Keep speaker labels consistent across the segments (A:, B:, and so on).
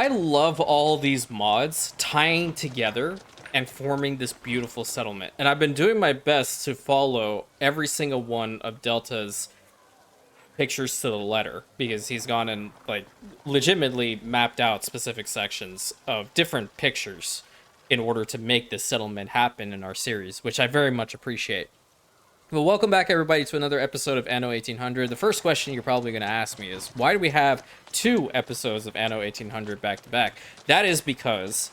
A: I love all these mods tying together and forming this beautiful settlement. And I've been doing my best to follow every single one of Delta's pictures to the letter because he's gone and like legitimately mapped out specific sections of different pictures in order to make this settlement happen in our series, which I very much appreciate. Well, welcome back, everybody, to another episode of Anno 1800. The first question you're probably going to ask me is, why do we have 2 episodes of Anno 1800 back-to-back? That is because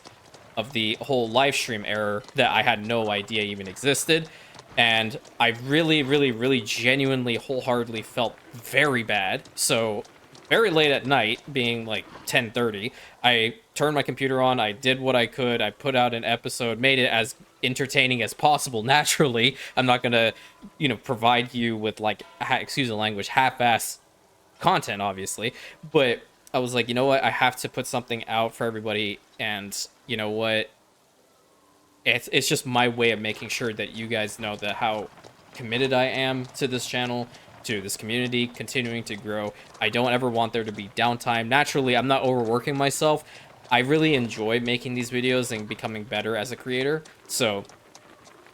A: of the whole live stream error that I had no idea even existed. And I really genuinely, wholeheartedly felt very bad. So very late at night, being like 10:30, I turned my computer on, I did what I could, I put out an episode, made it as entertaining as possible. Naturally, I'm not gonna, provide you with like, excuse the language, half-ass content, obviously. But I was like, you know what, I have to put something out for everybody, and you know what? It's just my way of making sure that you guys know that how committed I am to this channel, to this community, continuing to grow. I don't ever want there to be downtime. Naturally, I'm not overworking myself. I really enjoy making these videos and becoming better as a creator, so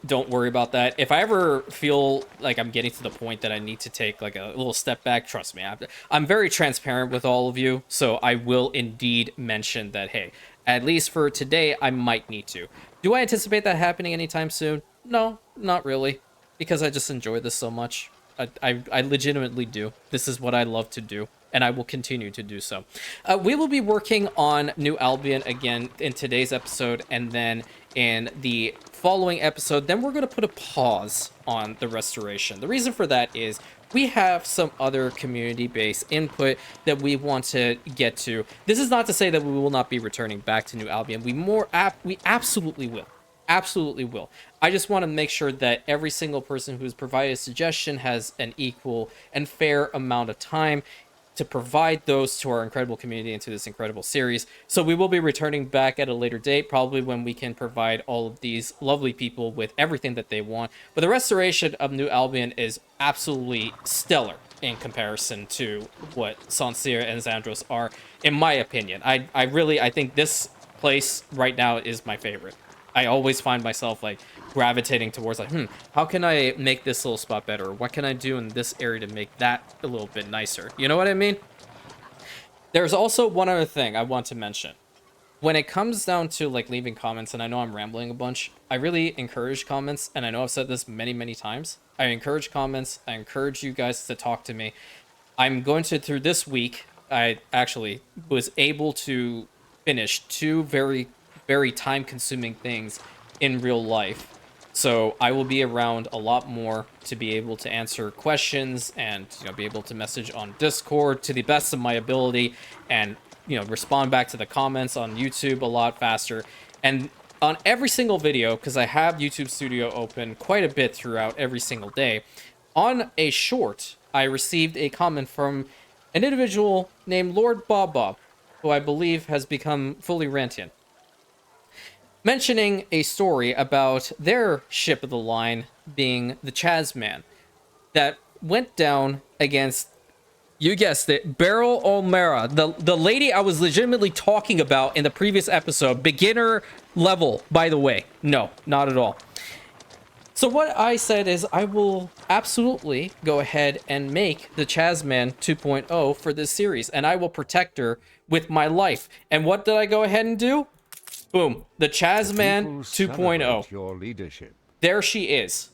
A: don't worry about that. If I ever feel like I'm getting to the point that I need to take like a little step back, trust me, I'm very transparent with all of you, so I will indeed mention that, hey, at least for today, I might need to. Do I anticipate that happening anytime soon? No, not really, because I just enjoy this so much. I legitimately do. This is what I love to do, and I will continue to do so. We will be working on New Albion again in today's episode, and then in the following episode, then we're going to put a pause on the restoration. The reason for that is we have some other community-based input that we want to get to. This is not to say that we will not be returning back to New Albion. We absolutely will. Absolutely will. I just want to make sure that every single person who's provided a suggestion has an equal and fair amount of time to provide those to our incredible community and to this incredible series. So we will be returning back at a later date, probably when we can provide all of these lovely people with everything that they want. But the restoration of New Albion is absolutely stellar in comparison to what Saint-Cyr and Xandros are, in my opinion. I think this place right now is my favorite. I always find myself like gravitating towards like, how can I make this little spot better? What can I do in this area to make that a little bit nicer? You know what I mean? There's also one other thing I want to mention. When it comes down to like leaving comments, and I know I'm rambling a bunch, I really encourage comments, and I know I've said this many times. I encourage comments. I encourage you guys to talk to me. I'm going to, through this week, I actually was able to finish 2 very time-consuming things in real life. So I will be around a lot more to be able to answer questions and be able to message on Discord to the best of my ability, and respond back to the comments on YouTube a lot faster. And on every single video, because I have YouTube Studio open quite a bit throughout every single day, on a short, I received a comment from an individual named Lord Bob, who I believe has become fully Rantian, mentioning a story about their ship of the line being the Chazman that went down against, you guessed it, Beryl O'Mara, the lady I was legitimately talking about in the previous episode. Beginner level, by the way. No, not at all. So what I said is I will absolutely go ahead and make the Chazman 2.0 for this series, and I will protect her with my life. And what did I go ahead and do? Boom, the Chazman 2.0.
B: Your leadership.
A: There she is.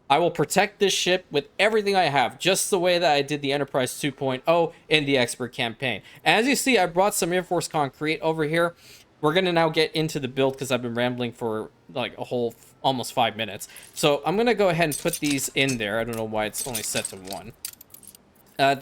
A: I will protect this ship with everything I have, just the way that I did the Enterprise 2.0 in the Expert campaign. As you see, I brought some reinforced concrete over here. We're going to now get into the build because I've been rambling for like a whole almost 5 minutes. So I'm going to go ahead and put these in there. I don't know why it's only set to 1.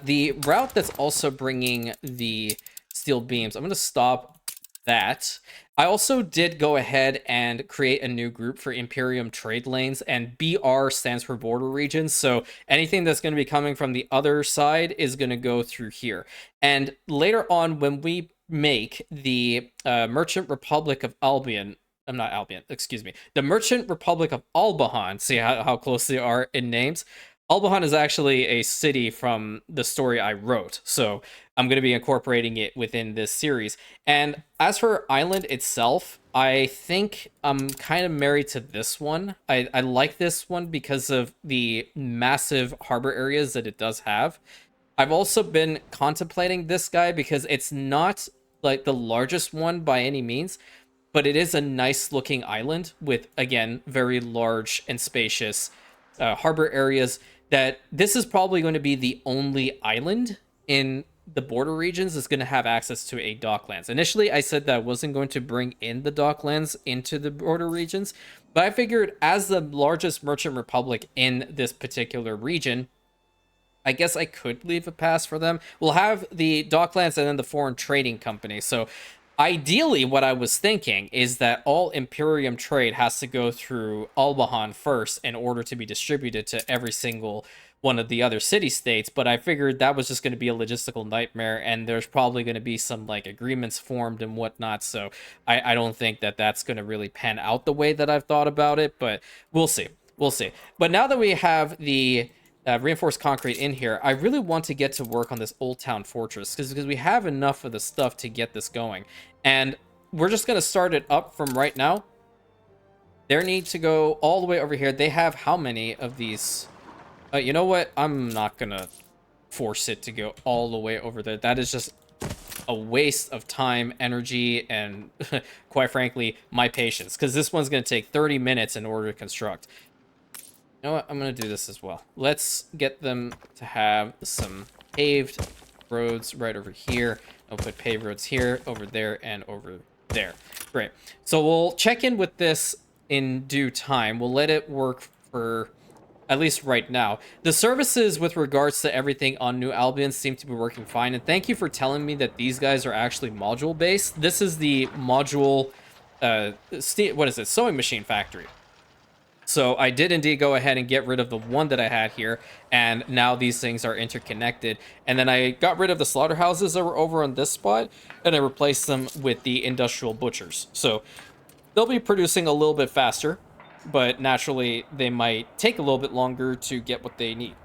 A: The route that's also bringing the steel beams, I'm going to stop that. I also did go ahead and create a new group for Imperium trade lanes, and BR stands for border regions. So anything that's going to be coming from the other side is going to go through here. And later on, when we make the Merchant Republic of Albion, I'm not Albion, excuse me, the Merchant Republic of Albahan, see how close they are in names. Albion is actually a city from the story I wrote, so I'm going to be incorporating it within this series. And as for Island itself, I think I'm kind of married to this one. I like this one because of the massive harbor areas that it does have. I've also been contemplating this guy because it's not like the largest one by any means, but it is a nice looking island with, again, very large and spacious harbor areas. That this is probably going to be the only island in the border regions that's going to have access to a docklands. Initially, I said that I wasn't going to bring in the docklands into the border regions, but I figured as the largest merchant republic in this particular region, I guess I could leave a pass for them. We'll have the docklands and then the foreign trading company. So ideally, what I was thinking is that all Imperium trade has to go through Albion first in order to be distributed to every single one of the other city states. But I figured that was just going to be a logistical nightmare, and there's probably going to be some like agreements formed and whatnot. So I don't think that that's going to really pan out the way that I've thought about it. But we'll see. We'll see. But now that we have the reinforced concrete in here, I really want to get to work on this Old Town Fortress because we have enough of the stuff to get this going. And we're just going to start it up from right now. There need to go all the way over here. They have how many of these? You know what? I'm not going to force it to go all the way over there. That is just a waste of time, energy, and quite frankly, my patience. Because this one's going to take 30 minutes in order to construct. You know what? I'm going to do this as well. Let's get them to have some paved roads right over here. I'll put paved roads here, over there, and over there. Great. So we'll check in with this in due time. We'll let it work for at least right now. The services with regards to everything on New Albion seem to be working fine. And thank you for telling me that these guys are actually module based. This is the module, what is it? Sewing machine factory. So I did indeed go ahead and get rid of the one that I had here, and now these things are interconnected. And then I got rid of the slaughterhouses that were over on this spot, and I replaced them with the industrial butchers. So they'll be producing a little bit faster, but naturally they might take a little bit longer to get what they need.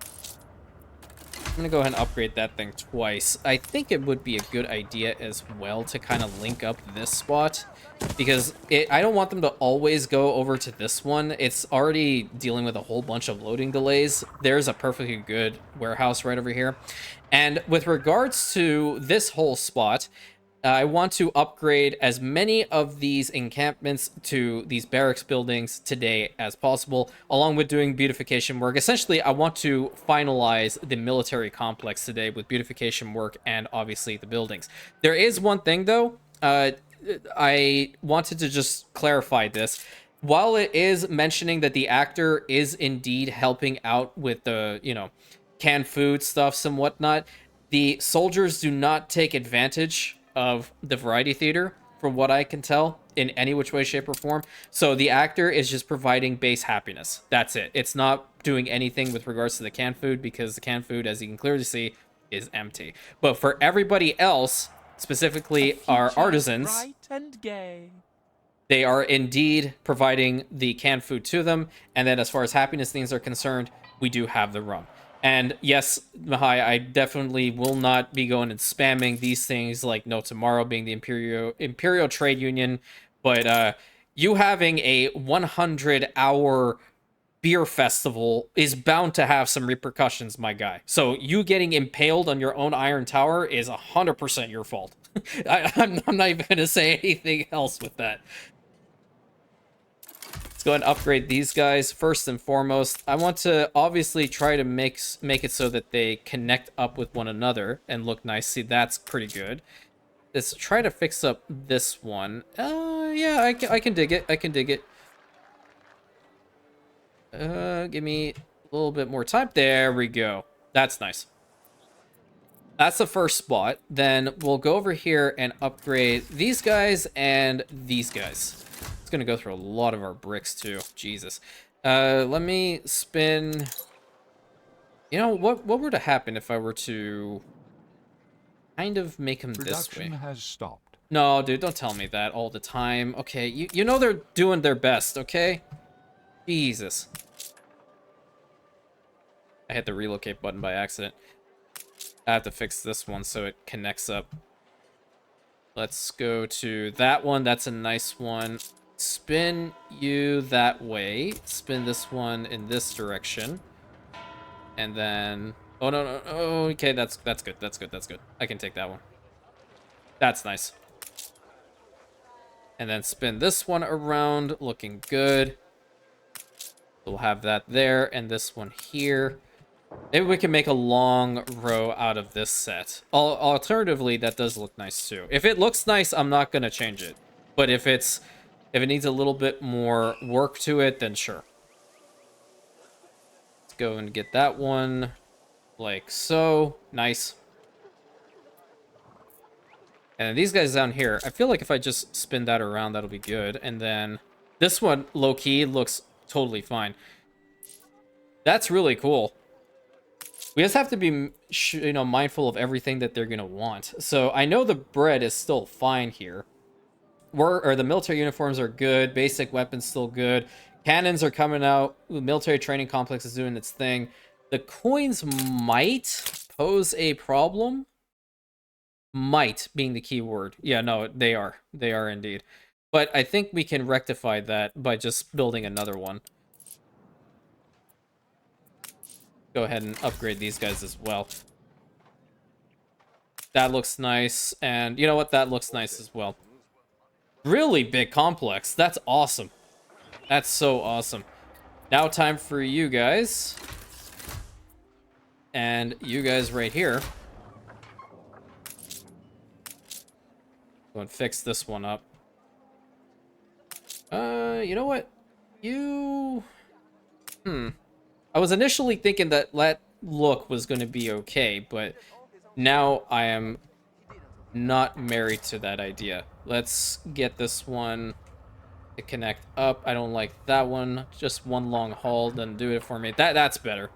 A: I'm gonna go ahead and upgrade that thing twice. I think it would be a good idea as well to kind of link up this spot, because I don't want them to always go over to this one. It's already dealing with a whole bunch of loading delays. There's a perfectly good warehouse right over here. And with regards to this whole spot, I want to upgrade as many of these encampments to these barracks buildings today as possible, along with doing beautification work. Essentially, I want to finalize the military complex today with beautification work and obviously the buildings. There is one thing, though. I wanted to just clarify this. While it is mentioning that the actor is indeed helping out with the, canned food stuffs and whatnot, the soldiers do not take advantage of the variety theater, from what I can tell, in any which way, shape, or form. So the actor is just providing base happiness. That's it. It's not doing anything with regards to the canned food, because the canned food, as you can clearly see, is empty. But for everybody else, specifically our artisans, bright and gay, they are indeed providing the canned food to them. And then as far as happiness things are concerned, we do have the rum. And yes, Mahai, I definitely will not be going and spamming these things like no tomorrow, being the Imperial Trade Union. But you having a 100-hour beer festival is bound to have some repercussions, my guy. So you getting impaled on your own iron tower is 100% your fault. I'm not even going to say anything else with that. Go ahead and upgrade these guys first and foremost. I want to obviously try to make it so that they connect up with one another and look nice. See, that's pretty good. Let's try to fix up this one. Yeah, I can dig it. I can dig it. Give me a little bit more time. There we go. That's nice. That's the first spot. Then we'll go over here and upgrade these guys and these guys. It's gonna go through a lot of our bricks too. Jesus. Let me spin. You know what were to happen if I were to kind of make them this way?
B: Production has stopped.
A: No, dude, don't tell me that all the time. Okay, you know they're doing their best, okay? Jesus. I hit the relocate button by accident. I have to fix this one so it connects up. Let's go to that one. That's a nice one. Spin you that way. Spin this one in this direction. And then... Oh, no, no. Oh, okay, that's good. That's good. That's good. I can take that one. That's nice. And then spin this one around. Looking good. We'll have that there. And this one here. Maybe we can make a long row out of this set. Alternatively, that does look nice too. If it looks nice, I'm not going to change it. But if it needs a little bit more work to it, then sure. Let's go and get that one like so. Nice. And then these guys down here, I feel like if I just spin that around, that'll be good. And then this one, low-key, looks totally fine. That's really cool. We just have to be, mindful of everything that they're going to want. So I know the bread is still fine here. The military uniforms are good. Basic weapons still good. Cannons are coming out. The military training complex is doing its thing. The coins might pose a problem. Might being the key word. Yeah, no, they are. They are indeed. But I think we can rectify that by just building another one. Go ahead and upgrade these guys as well. That looks nice. And you know what? That looks nice as well. Really big complex. That's awesome. That's so awesome. Now time for you guys. And you guys right here. Go and fix this one up. You know what? I was initially thinking that look was going to be okay, but now I am not married to that idea. Let's get this one to connect up. I don't like that one. Just one long haul, then do it for me. That's better.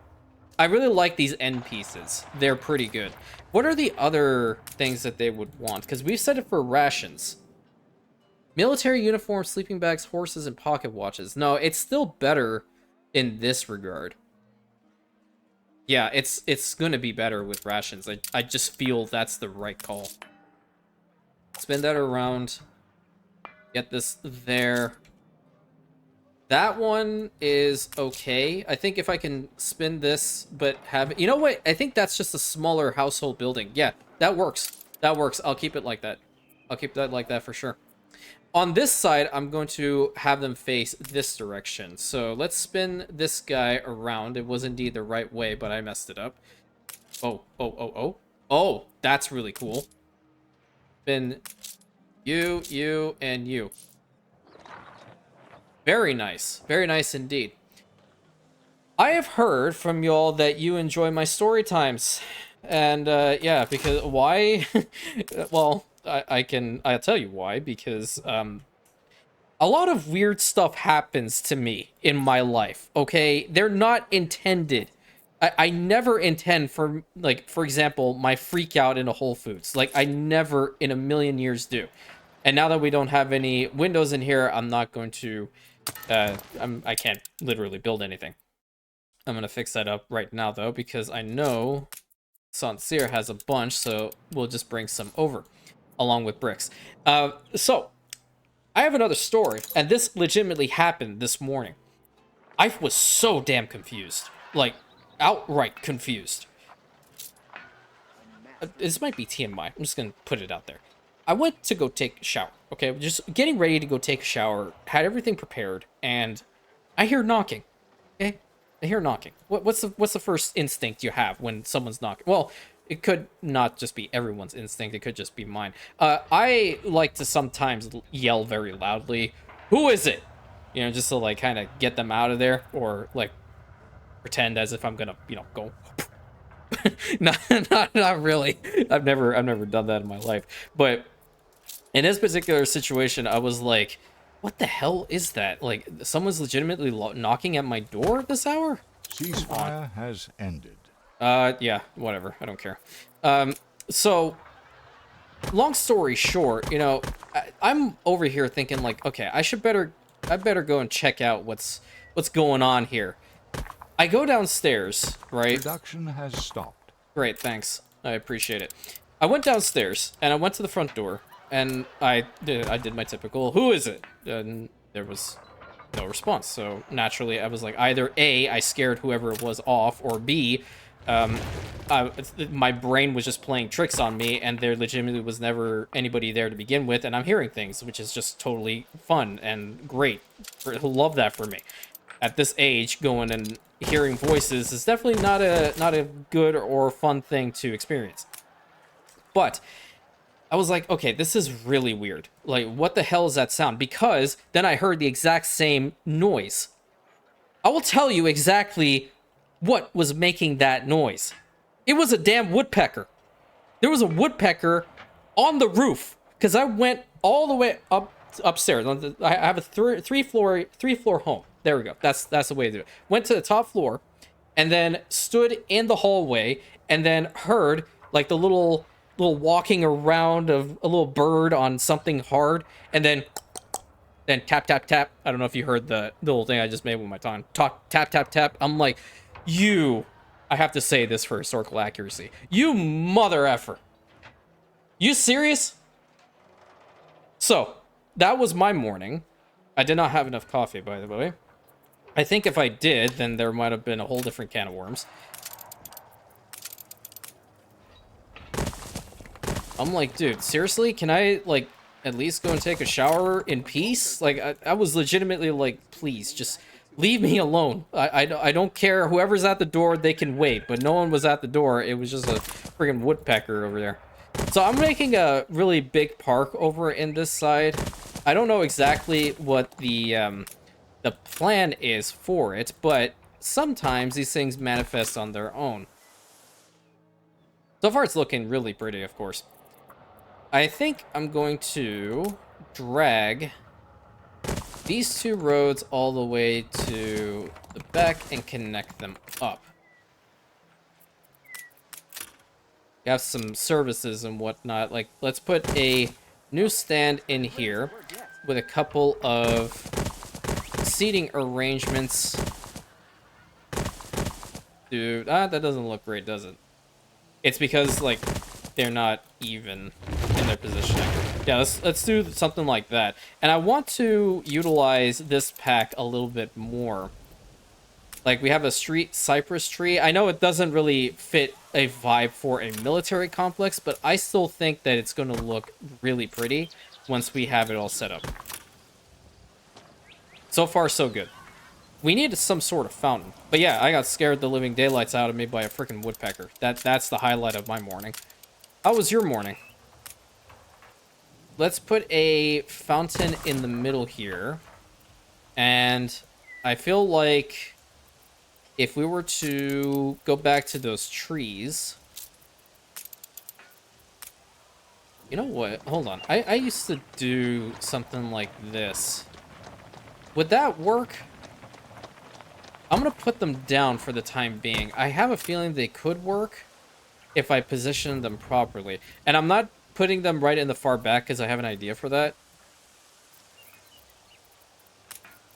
A: I really like these end pieces. They're pretty good. What are the other things that they would want? Because we've set it for rations. Military uniforms, sleeping bags, horses, and pocket watches. No, it's still better in this regard. Yeah, it's going to be better with rations. I just feel that's the right call. Spin that around. Get this there. That one is okay. I think if I can spin this, but have... You know what? I think that's just a smaller household building. Yeah, that works. That works. I'll keep it like that. I'll keep that like that for sure. On this side, I'm going to have them face this direction. So let's spin this guy around. It was indeed the right way, but I messed it up. Oh, oh, oh, oh. Oh, that's really cool. Spin you, and you. Very nice. Very nice indeed. I have heard from y'all that you enjoy my story times. And, yeah, because... Why? Well... I'll tell you why, because a lot of weird stuff happens to me in my life, okay? They're not intended. I never intend for, like, for example, my freak out into Whole Foods. Like, I never in a million years do. And now that we don't have any windows in here, I'm not going to, I can't literally build anything. I'm going to fix that up right now, though, because I know Saint-Cyr has a bunch, so we'll just bring some over. Along with bricks. So, I have another story, and this legitimately happened this morning. I was so damn confused. Like, outright confused. This might be TMI. I'm just gonna put it out there. I went to go take a shower, okay? Just getting ready to go take a shower, had everything prepared, and I hear knocking, okay? I hear knocking. What's the first instinct you have when someone's knocking? Well, it could not just be everyone's instinct. It could just be mine. I like to sometimes yell very loudly, "Who is it?" You know, just to like kind of get them out of there, or like pretend as if I'm gonna, go. not really. I've never done that in my life. But in this particular situation, I was like, "What the hell is that? Like, someone's legitimately knocking at my door at this hour?"
B: Ceasefire has ended.
A: Yeah, whatever. I don't care. So, long story short, I'm over here thinking like, okay, I better go and check out what's going on here. I go downstairs, right?
B: Production has stopped.
A: Great, thanks. I appreciate it. I went downstairs, and I went to the front door, and I did my typical, who is it? And there was no response. So naturally, I was like, either A, I scared whoever it was off, or B, my brain was just playing tricks on me, and there legitimately was never anybody there to begin with, and I'm hearing things, which is just totally fun and great. Love that for me. At this age, going and hearing voices is definitely not a good or fun thing to experience. But I was like, okay, this is really weird. Like, what the hell is that sound? Because then I heard the exact same noise. I will tell you exactly what was making that noise. It was a damn woodpecker. There was a woodpecker on the roof, because I went all the way upstairs. I have a three floor home. There we go. That's the way to do it. Went to the top floor, and then stood in the hallway, and then heard like the little walking around of a little bird on something hard, and then tap tap tap. I don't know if you heard the little thing I just made with my tongue. Tap tap tap. I'm like, I have to say this for historical accuracy. You mother effer. You serious? So, that was my morning. I did not have enough coffee, by the way. I think if I did, then there might have been a whole different can of worms. I'm like, dude, seriously? Can I, like, at least go and take a shower in peace? Like, I was legitimately like, please, just leave me alone. I don't care. Whoever's at the door, they can wait. But no one was at the door. It was just a friggin' woodpecker over there. So I'm making a really big park over in this side. I don't know exactly what the plan is for it, but sometimes these things manifest on their own. So far, it's looking really pretty, of course. I think I'm going to drag these two roads all the way to the back and connect them up. You have some services and whatnot. Like, let's put a newsstand in here with a couple of seating arrangements. Dude, that doesn't look great, does it? It's because, like, they're not even in their positioning. Yeah, let's do something like that. And I want to utilize this pack a little bit more. Like, we have a street cypress tree. I know it doesn't really fit a vibe for a military complex, but I still think that it's going to look really pretty once we have it all set up. So far, so good. We need some sort of fountain. But yeah, I got scared the living daylights out of me by a freaking woodpecker. That's the highlight of my morning. How was your morning? Let's put a fountain in the middle here. And I feel like if we were to go back to those trees... You know what? Hold on. I used to do something like this. Would that work? I'm going to put them down for the time being. I have a feeling they could work if I position them properly. And I'm not putting them right in the far back because I have an idea for that.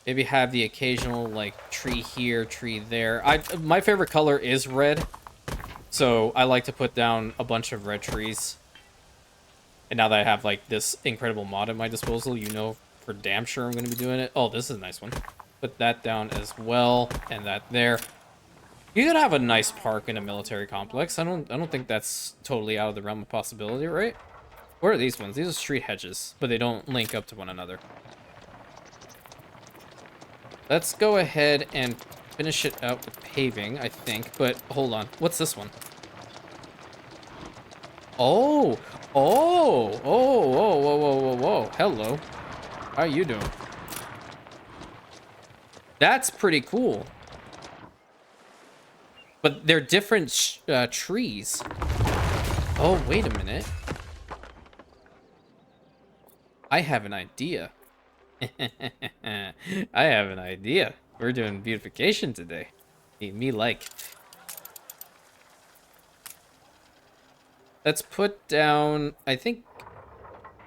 A: Maybe have the occasional, like, tree here, tree there. My favorite color is red. So I like to put down a bunch of red trees. And now that I have, like, this incredible mod at my disposal, you know for damn sure I'm going to be doing it. Oh, this is a nice one. Put that down as well, and that there. You could have a nice park in a military complex. I don't think that's totally out of the realm of possibility, right? What are these ones? These are street hedges, but they don't link up to one another. Let's go ahead and finish it out with paving, I think. But hold on, what's this one? Oh, whoa, whoa. Hello. How you doing? That's pretty cool. But they're different trees. Oh, wait a minute. I have an idea. I have an idea. We're doing beautification today. Me like. Let's put down, I think,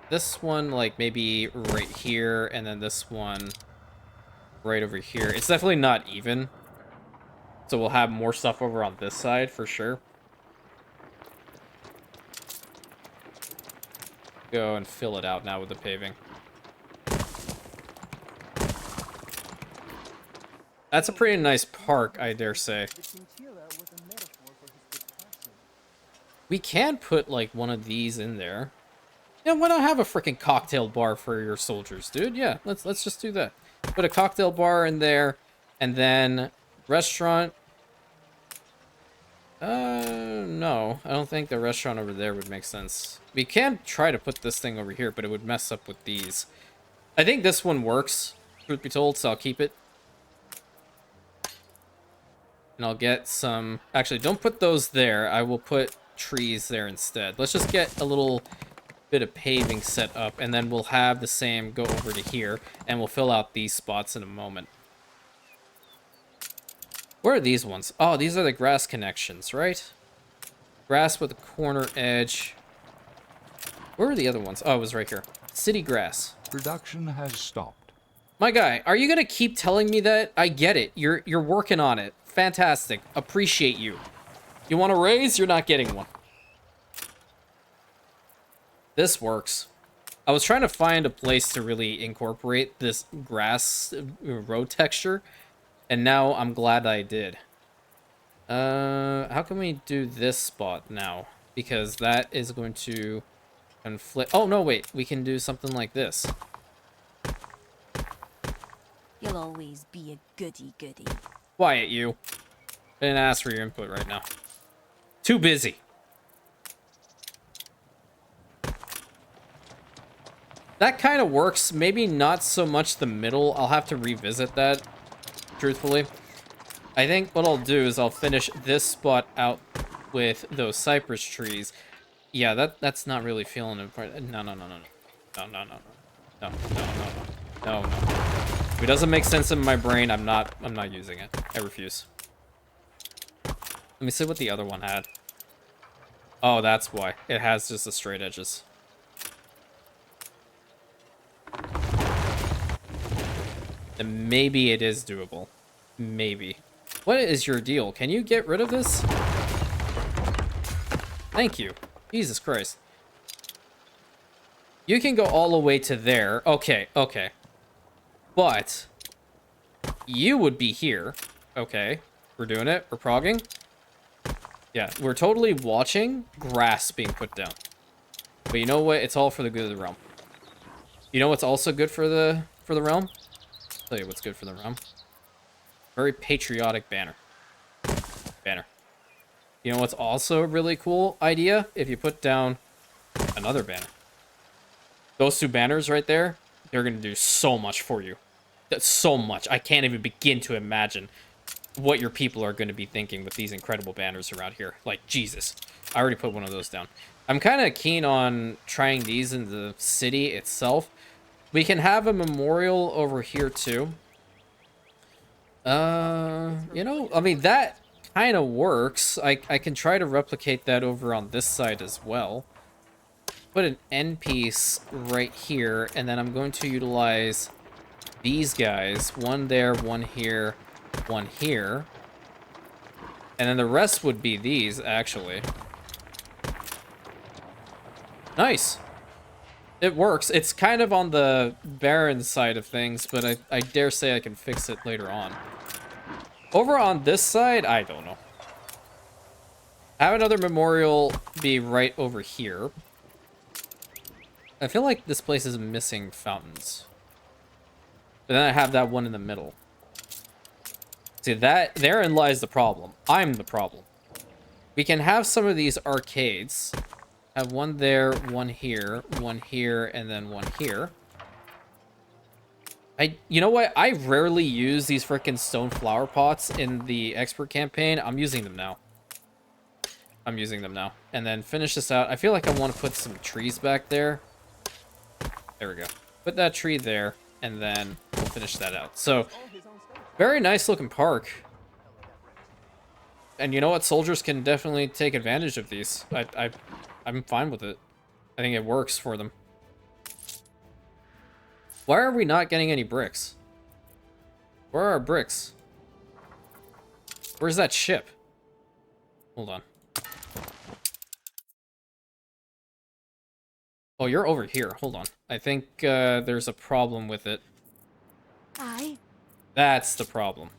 A: this one, like, maybe right here, and then this one right over here. It's definitely not even. So we'll have more stuff over on this side for sure. Go and fill it out now with the paving. That's a pretty nice park, I dare say. We can put like one of these in there. Yeah, why not have a freaking cocktail bar for your soldiers, dude? Yeah, let's just do that. Put a cocktail bar in there, and then restaurant. No, I don't think the restaurant over there would make sense. We can try to put this thing over here, but it would mess up with these. I think this one works, truth be told, so I'll keep it. And I'll get some... Actually, don't put those there. I will put trees there instead. Let's just get a little bit of paving set up, and then we'll have the same go over to here, and we'll fill out these spots in a moment. Where are these ones? Oh, these are the grass connections, right? Grass with a corner edge. Where are the other ones? Oh, it was right here. City grass.
B: Production has stopped.
A: My guy, are you gonna keep telling me that? I get it. You're working on it. Fantastic. Appreciate you. You want a raise? You're not getting one. This works. I was trying to find a place to really incorporate this grass road texture, and now I'm glad I did. How can we do this spot now? Because that is going to conflict. Oh, no, wait. We can do something like this.
C: You'll always be a goody-goody.
A: Quiet, you. I didn't ask for your input right now. Too busy. That kind of works. Maybe not so much the middle. I'll have to revisit that, truthfully. I think what I'll do is I'll finish this spot out with those cypress trees. Yeah, that's not really feeling it. No. If it doesn't make sense in my brain, I'm not using it. I refuse. Let me see what the other one had. Oh, that's why. It has just the straight edges. And maybe it is doable. Maybe. What is your deal? Can you get rid of this? Thank you. Jesus Christ. You can go all the way to there. Okay, okay. But you would be here. Okay. We're doing it. We're progging. Yeah, we're totally watching grass being put down. But you know what? It's all for the good of the realm. You know what's also good for the realm? I'll tell you what's good for the realm. Very patriotic banner. You know what's also a really cool idea? If you put down another banner. Those two banners right there, they're going to do so much for you. That's so much. I can't even begin to imagine what your people are going to be thinking with these incredible banners around here. Like, Jesus. I already put one of those down. I'm kind of keen on trying these in the city itself. We can have a memorial over here, too. You know, I mean, that kind of works. I can try to replicate that over on this side as well. Put an end piece right here, and then I'm going to utilize these guys. One there, one here, one here. And then the rest would be these, actually. Nice. It works. It's kind of on the barren side of things, but I dare say I can fix it later on. Over on this side, I don't know. Have another memorial be right over here. I feel like this place is missing fountains. But then I have that one in the middle. See, therein lies the problem. I'm the problem. We can have some of these arcades. Have one there, one here, and then one here. You know what? I rarely use these frickin' stone flower pots in the expert campaign. I'm using them now. And then finish this out. I feel like I want to put some trees back there. There we go. Put that tree there, and then we'll finish that out. So, very nice looking park. And you know what? Soldiers can definitely take advantage of these. I'm fine with it. I think it works for them. Why are we not getting any bricks? Where are our bricks? Where's that ship? Hold on. Oh, you're over here. Hold on. I think there's a problem with it.
C: Aye.
A: That's the problem.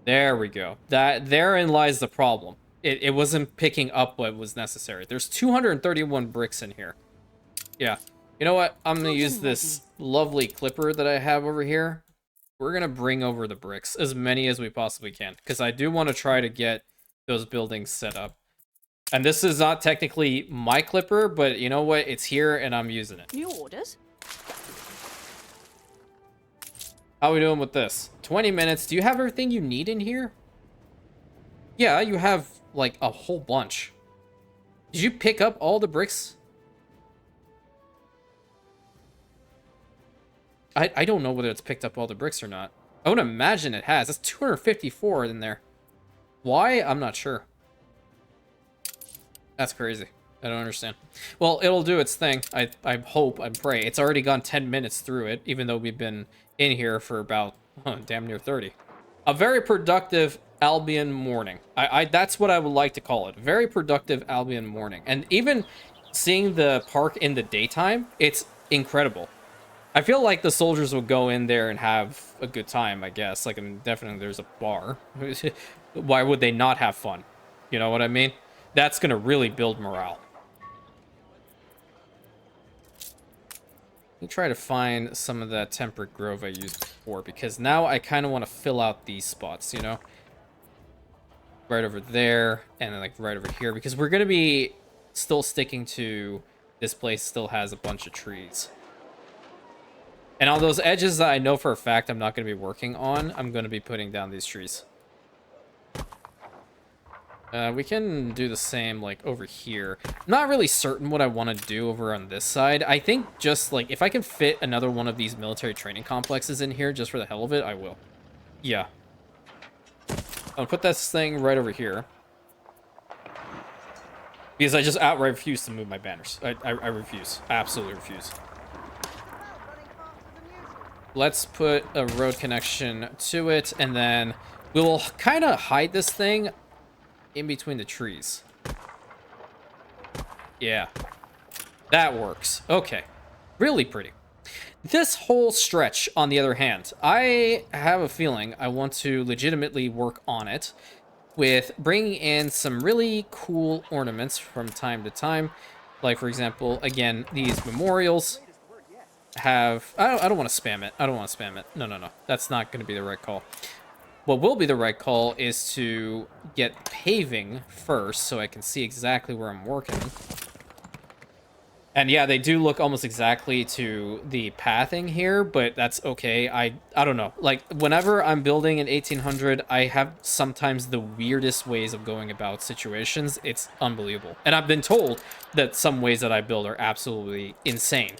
A: There we go. Therein lies the problem. It wasn't picking up what was necessary. There's 231 bricks in here. Yeah. You know what? I'm going to use this lovely clipper that I have over here. We're going to bring over the bricks, as many as we possibly can, because I do want to try to get those buildings set up. And this is not technically my clipper, but you know what? It's here, and I'm using it.
C: New orders?
A: How are we doing with this? 20 minutes. Do you have everything you need in here? Yeah, you have, like, a whole bunch. Did you pick up all the bricks? I don't know whether it's picked up all the bricks or not. I would imagine it has. That's 254 in there. Why? I'm not sure. That's crazy. I don't understand. Well, it'll do its thing. I hope, I pray. It's already gone 10 minutes through it, even though we've been in here for about, damn near 30. A very productive Albion morning. That's what I would like to call it. Very productive Albion morning. And even seeing the park in the daytime, it's incredible. I feel like the soldiers will go in there and have a good time, I guess. Like, I mean, definitely there's a bar. Why would they not have fun? You know what I mean? That's going to really build morale. Let me try to find some of that temperate grove I used before, because now I kind of want to fill out these spots, you know? Right over there, and then, like, right over here, because we're going to be still sticking to this place still has a bunch of trees. And on those edges that I know for a fact I'm not going to be working on, I'm going to be putting down these trees. We can do the same, like, over here. I'm not really certain what I want to do over on this side. I think just, like, if I can fit another one of these military training complexes in here just for the hell of it, I will. Yeah. I'll put this thing right over here. Because I just outright refuse to move my banners. I refuse. I absolutely refuse. Let's put a road connection to it, and then we will kind of hide this thing in between the trees. Yeah. That works. Okay. Really pretty. This whole stretch, on the other hand, I have a feeling I want to legitimately work on it with bringing in some really cool ornaments from time to time. Like, for example, again, these memorials have... I don't want to spam it. I don't want to spam it. No. That's not going to be the right call. What will be the right call is to get paving first so I can see exactly where I'm working. And yeah, they do look almost exactly to the pathing here, but that's okay. I don't know. Like, whenever I'm building an 1800, I have sometimes the weirdest ways of going about situations. It's unbelievable. And I've been told that some ways that I build are absolutely insane.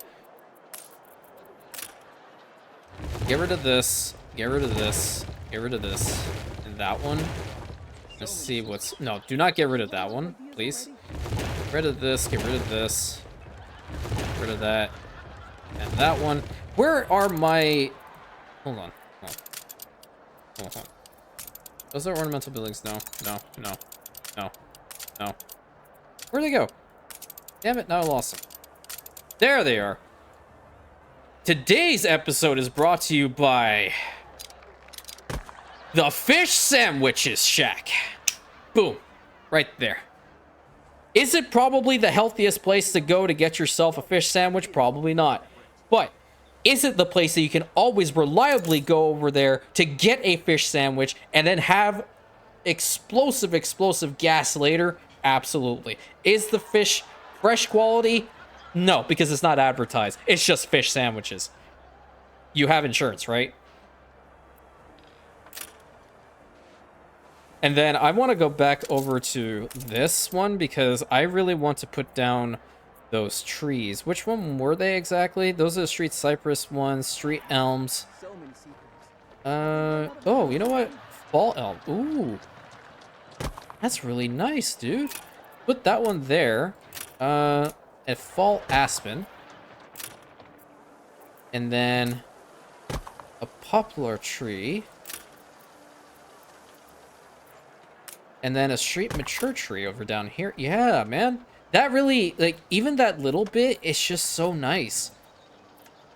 A: Get rid of this. Get rid of this. Get rid of this. And that one. Let's see what's... No, do not get rid of that one, please. Get rid of this. Get rid of this. Get rid of that. And that one. Where are my... Hold on. Hold on. Those are ornamental buildings. No. Where'd they go? Damn it, now I lost them. There they are. Today's episode is brought to you by the Fish Sandwiches Shack. Boom. Right there. Is it probably the healthiest place to go to get yourself a fish sandwich? Probably not. But is it the place that you can always reliably go over there to get a fish sandwich and then have explosive gas later? Absolutely. Is the fish fresh quality? No, because it's not advertised. It's just fish sandwiches. You have insurance, right? And then I want to go back over to this one because I really want to put down those trees. Which one were they exactly? Those are the street cypress ones, street elms. Oh, you know what? Fall elm. Ooh. That's really nice, dude. Put that one there. A fall aspen. And then a poplar tree. And then a street mature tree over down here. Yeah, man. That really, like, even that little bit, it's just so nice.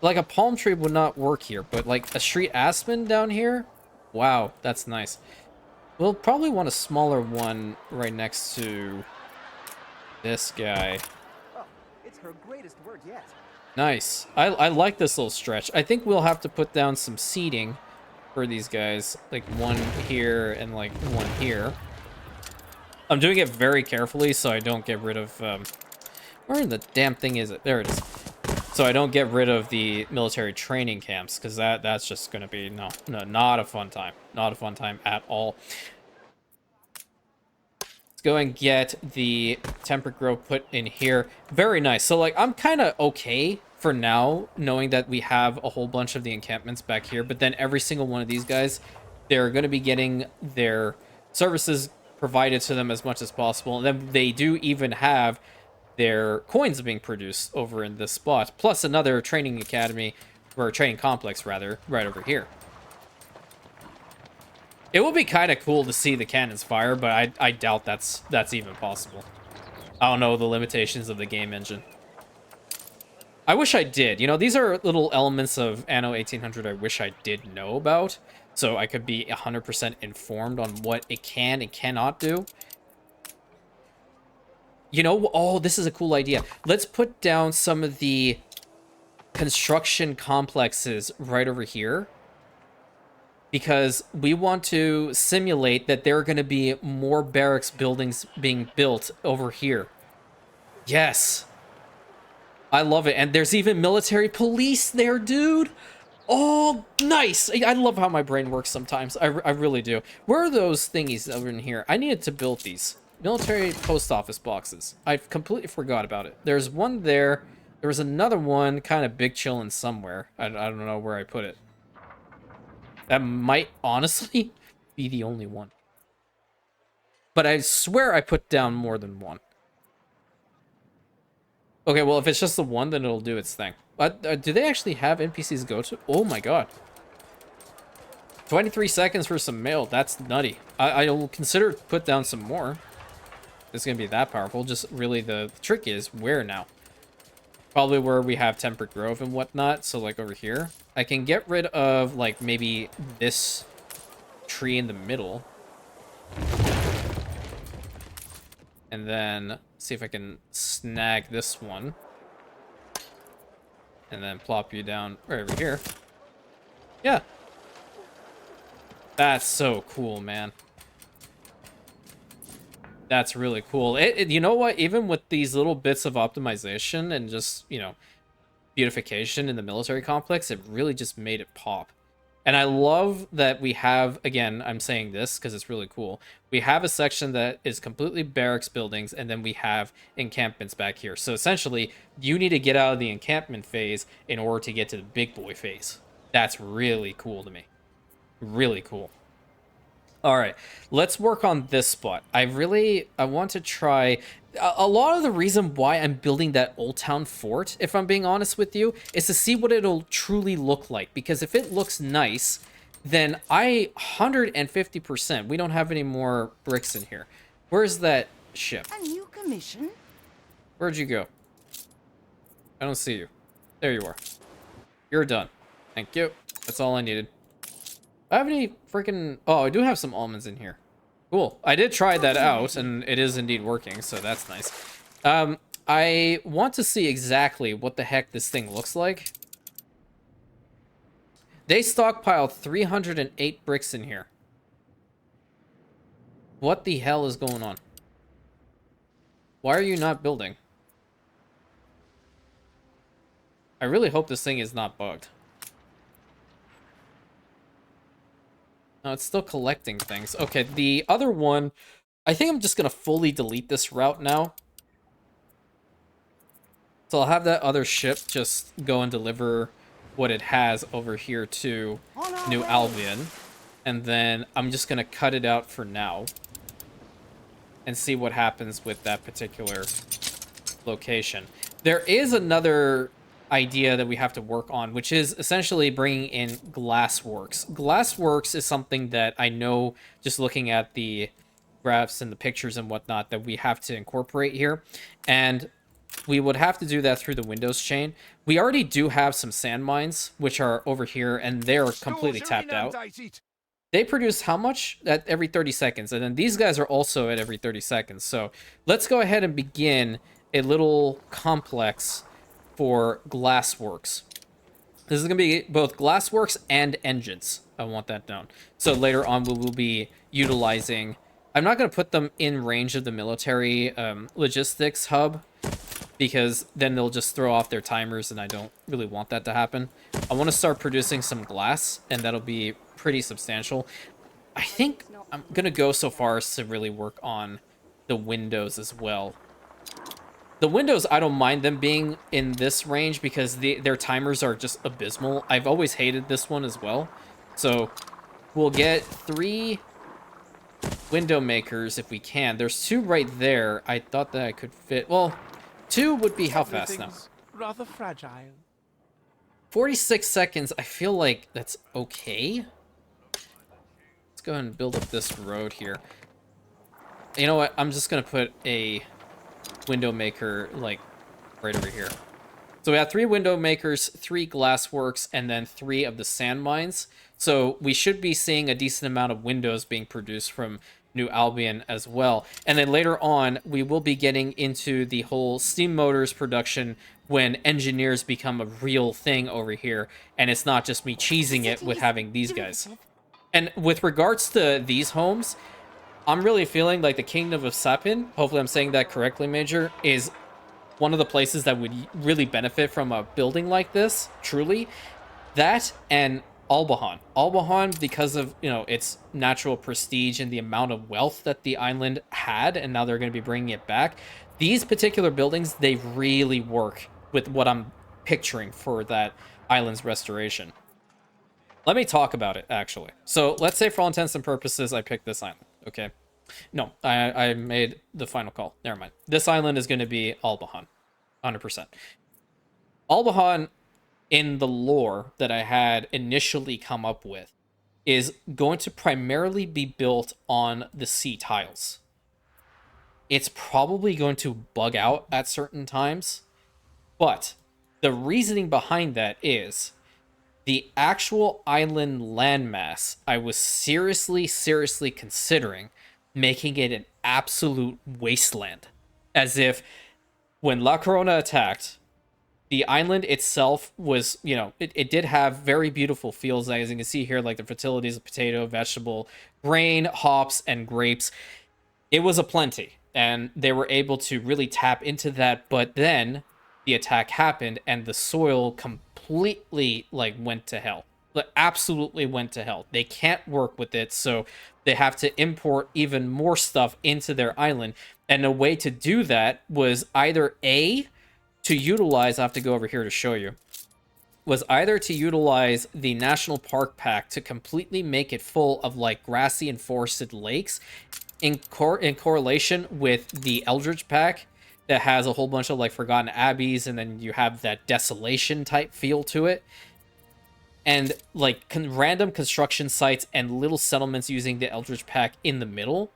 A: Like, a palm tree would not work here, but, like, a street aspen down here? Wow, that's nice. We'll probably want a smaller one right next to this guy.
D: Oh, it's her greatest word yet.
A: Nice. I like this little stretch. I think we'll have to put down some seating for these guys. Like, one here and, like, one here. I'm doing it very carefully so I don't get rid of... where in the damn thing is it? There it is. So I don't get rid of the military training camps, because that's just going to be... No, not a fun time. Not a fun time at all. Let's go and get the temperate grove put in here. Very nice. So, like, I'm kind of okay for now, knowing that we have a whole bunch of the encampments back here, but then every single one of these guys, they're going to be getting their services provided to them as much as possible, and then they do even have their coins being produced over in this spot, plus another training academy, or training complex rather, right over here. It would be kind of cool to see the cannons fire, but I doubt that's even possible. I don't know the limitations of the game engine. I wish I did. You know, these are little elements of Anno 1800 I wish I did know about, so I could be 100% informed on what it can and cannot do. You know, oh, this is a cool idea. Let's put down some of the construction complexes right over here, because we want to simulate that there are going to be more barracks buildings being built over here. Yes. I love it. And there's even military police there, dude. Oh, nice. I love how my brain works sometimes. I really do. Where are those thingies over in here? I needed to build these. Military post office boxes. I completely forgot about it. There's one there. There was another one kind of big chilling somewhere. I don't know where I put it. That might honestly be the only one. But I swear I put down more than one. Okay, well, if it's just the one, then it'll do its thing. Do they actually have NPCs go to? Oh my god. 23 seconds for some mail. That's nutty. I'll consider put down some more. It's going to be that powerful. Just really the trick is where now? Probably where we have temperate grove and whatnot. So like over here. I can get rid of like maybe this tree in the middle. And then see if I can snag this one. And then plop you down right over here. Yeah. That's so cool, man. That's really cool. You know what? Even with these little bits of optimization and just, you know, beautification in the military complex, it really just made it pop. And I love that we have, again, I'm saying this because it's really cool. We have a section that is completely barracks buildings, and then we have encampments back here. So essentially, you need to get out of the encampment phase in order to get to the big boy phase. That's really cool to me. Really cool. All right, let's work on this spot. I want to try... A lot of the reason why I'm building that Old Town Fort, if I'm being honest with you, is to see what it'll truly look like. Because if it looks nice, then 150%. We don't have any more bricks in here. Where's that ship?
C: A new commission?
A: Where'd you go? I don't see you. There you are. You're done. Thank you. That's all I needed. I have any freaking... Oh, I do have some almonds in here. Cool. I did try that out, and it is indeed working, so that's nice. I want to see exactly what the heck this thing looks like. They stockpiled 308 bricks in here. What the hell is going on? Why are you not building? I really hope this thing is not bugged. No, it's still collecting things. Okay, the other one... I think I'm just going to fully delete this route now. So I'll have that other ship just go and deliver what it has over here to New Albion. And then I'm just going to cut it out for now. And see what happens with that particular location. There is another idea that we have to work on, which is essentially bringing in Glassworks. Glassworks is something that I know, just looking at the graphs and the pictures and whatnot that we have to incorporate here. And we would have to do that through the Windows chain. We already do have some sand mines, which are over here, and they're completely tapped out. They produce how much? At every 30 seconds. And then these guys are also at every 30 seconds. So let's go ahead and begin a little complex for glassworks. This is going to be both glassworks and engines. I want that down. So later on, we will be utilizing... I'm not going to put them in range of the military logistics hub, because then they'll just throw off their timers, and I don't really want that to happen. I want to start producing some glass, and that'll be pretty substantial. I think I'm going to go so far as to really work on the windows as well. The windows, I don't mind them being in this range because their timers are just abysmal. I've always hated this one as well. So we'll get 3 window makers if we can. There's 2 right there. I thought that I could fit... Well, 2 would be how fast now?
E: Rather fragile.
A: 46 seconds. I feel like that's okay. Let's go ahead and build up this road here. You know what? I'm just going to put a window maker, like, right over here. So we have 3 window makers, 3 glassworks, and then 3 of the sand mines. So we should be seeing a decent amount of windows being produced from New Albion as well. And then later on, we will be getting into the whole steam motors production when engineers become a real thing over here. And it's not just me cheesing it with having these guys. And with regards to these homes, I'm really feeling like the Kingdom of Sapin, hopefully I'm saying that correctly, Major, is one of the places that would really benefit from a building like this, truly. That and Albion. Albion, because of, you know, its natural prestige and the amount of wealth that the island had, and now they're going to be bringing it back. These particular buildings, they really work with what I'm picturing for that island's restoration. Let me talk about it, actually. So let's say for all intents and purposes, I picked this island, okay? No, I made the final call. Never mind. This island is going to be Albion, 100%. Albion, in the lore that I had initially come up with, is going to primarily be built on the sea tiles. It's probably going to bug out at certain times, but the reasoning behind that is the actual island landmass, I was seriously considering making it an absolute wasteland. As if when La Corona attacked, the island itself was, you know, it did have very beautiful fields, as you can see here, like the fertilities of potato, vegetable, grain, hops, and grapes. It was a plenty, and they were able to really tap into that, but then the attack happened, and the soil completely, like, went to hell. Like, absolutely went to hell. They can't work with it, so they have to import even more stuff into their island, and a way to do that was either A, to utilize, I have to go over here to show you, was either to utilize the National Park Pack to completely make it full of, like, grassy and forested lakes in correlation with the Eldritch Pack that has a whole bunch of, like, Forgotten Abbeys, and then you have that desolation type feel to it. And, like, random construction sites and little settlements using the Eldritch Pack in the middle.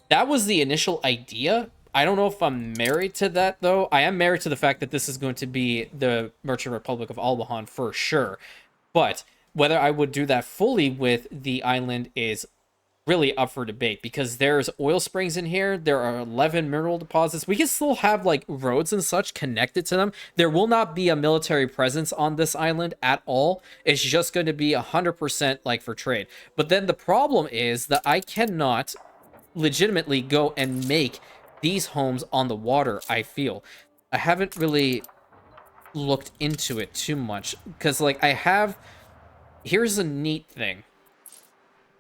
A: That was the initial idea. I don't know if I'm married to that, though. I am married to the fact that this is going to be the Merchant Republic of Albion for sure. But whether I would do that fully with the island is really up for debate, because there's oil springs in here. There are 11 mineral deposits. We can still have, like, roads and such connected to them. There will not be a military presence on this island at all. It's just going to be 100% like for trade. But then the problem is that I cannot legitimately go and make these homes on the water, I feel. I haven't really looked into it too much, because, like, here's a neat thing.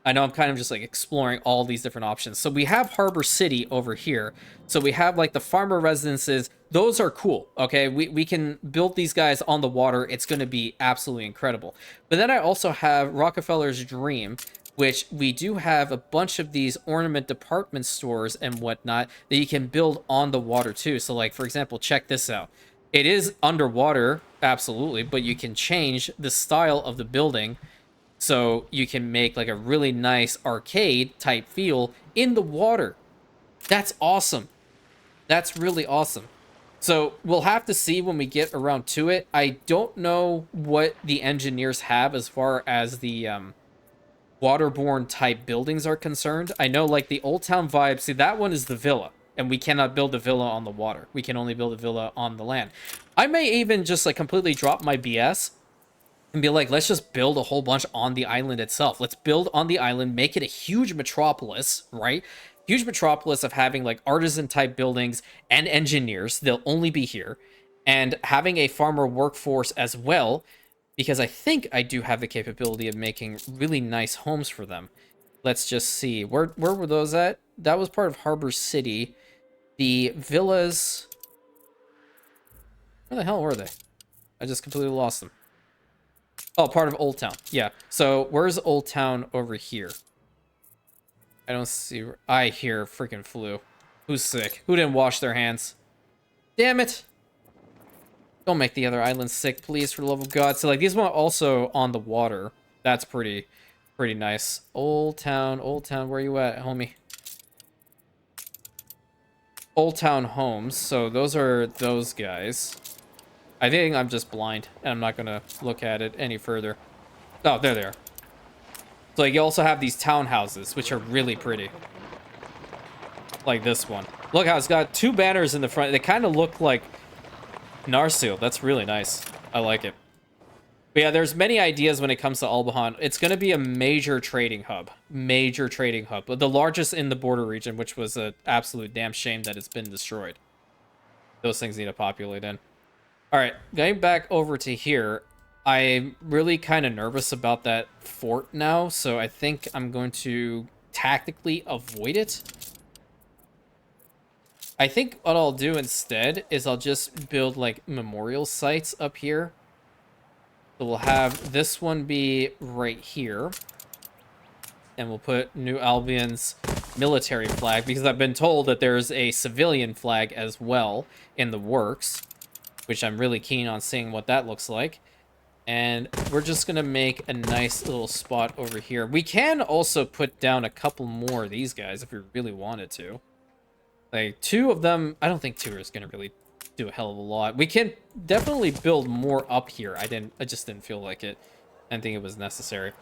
A: I know I'm kind of just, like, exploring all these different options. So we have Harbor City over here. So we have, like, the farmer residences. Those are cool, okay? We can build these guys on the water. It's going to be absolutely incredible. But then I also have Rockefeller's Dream, which we do have a bunch of these ornament department stores and whatnot that you can build on the water too. So, like, for example, check this out. It is underwater, absolutely, but you can change the style of the building So you can make like a really nice arcade type feel in the water. That's awesome. That's really awesome. So we'll have to see when we get around to it. I don't know what the engineers have as far as the waterborne type buildings are concerned. I know like the Old Town vibe, see that one is the villa, and we cannot build a villa on the water. We can only build a villa on the land. I may even just like completely drop my BS and be like, let's just build a whole bunch on the island itself. Let's build on the island, make it a huge metropolis, right? Huge metropolis of having like artisan type buildings and engineers. They'll only be here. And having a farmer workforce as well, because I think I do have the capability of making really nice homes for them. Let's just see. Where were those at? That was part of Harbor City. The villas... Where the hell were they? I just completely lost them. Oh, part of Old Town. Yeah. So, where's Old Town over here? I don't see... I hear freaking flu. Who's sick? Who didn't wash their hands? Damn it! Don't make the other islands sick, please, for the love of God. So, like, these ones also on the water. That's pretty nice. Old Town, where you at, homie? Old Town Homes. So, those are those guys. I think I'm just blind, and I'm not gonna look at it any further. Oh, there they are. So, like, you also have these townhouses, which are really pretty. Like this one. Look how it's got two banners in the front. They kind of look like Narsil. That's really nice. I like it. But yeah, there's many ideas when it comes to Albion. It's going to be a major trading hub. Major trading hub. The largest in the border region, which was an absolute damn shame that it's been destroyed. Those things need to populate in. Alright, going back over to here. I'm really kind of nervous about that fort now, so I think I'm going to tactically avoid it. I think what I'll do instead is I'll just build like memorial sites up here. So we'll have this one be right here. And we'll put New Albion's military flag, because I've been told that there's a civilian flag as well in the works, which I'm really keen on seeing what that looks like. And we're just going to make a nice little spot over here. We can also put down a couple more of these guys if we really wanted to. Like, two of them, I don't think two is going to really do a hell of a lot. We can definitely build more up here. I just didn't feel like it. I didn't think it was necessary.